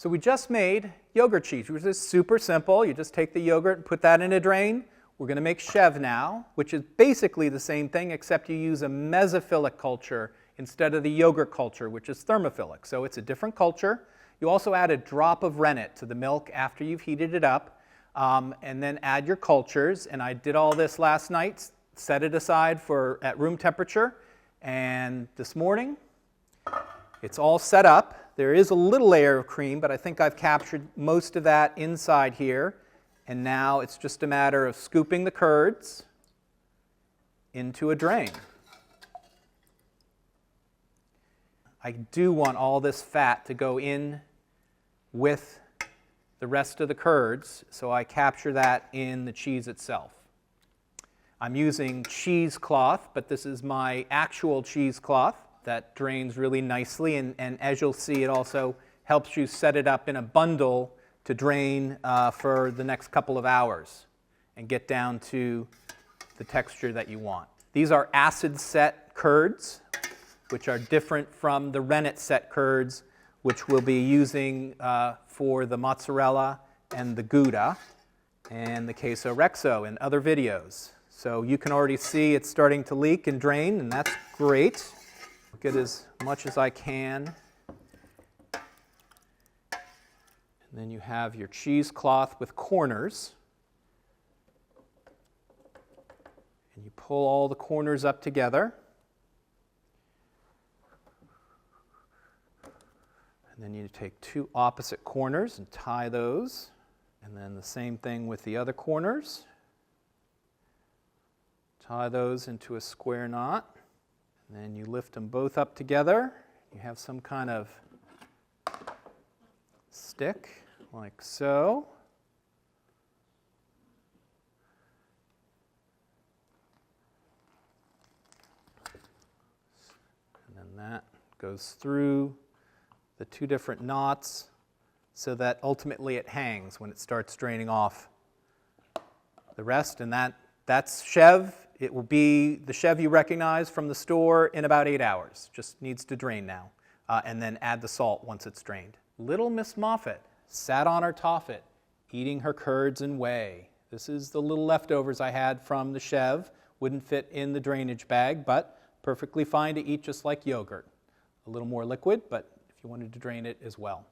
So we just made yogurt cheese, which is super simple. You just take the yogurt and put that in a drain. We're going to make Chevre now, which is basically the same thing, except you use a mesophilic culture instead of the yogurt culture, which is thermophilic. So it's a different culture. You also add a drop of rennet to the milk after you've heated it up, and then add your cultures. And I did all this last night, set it aside at room temperature, and this morning it's all set up. There is a little layer of cream, but I think I've captured most of that inside here. And now it's just a matter of scooping the curds into a drain. I do want all this fat to go in with the rest of the curds, so I capture that in the cheese itself. I'm using cheesecloth, but this is my actual cheesecloth that drains really nicely, and as you'll see, it also helps you set it up in a bundle to drain for the next couple of hours and get down to the texture that you want. These are acid set curds, which are different from the rennet set curds, which we'll be using for the mozzarella and the Gouda and the queso Rexo in other videos. So you can already see it's starting to leak and drain, and that's great. Get as much as I can. And then you have your cheesecloth with corners. And you pull all the corners up together. And then you take two opposite corners and tie those. And then the same thing with the other corners. Tie those into a square knot. And then you lift them both up together. You have some kind of stick, like so. And then that goes through the two different knots so that ultimately it hangs when it starts draining off the rest. And that's Chevre. It will be the Chevre you recognize from the store in about 8 hours. Just needs to drain now. And then add the salt once it's drained. Little Miss Moffat sat on her toffet, eating her curds and whey. This is the little leftovers I had from the Chevre. Wouldn't fit in the drainage bag, but perfectly fine to eat just like yogurt. A little more liquid, but if you wanted to drain it as well.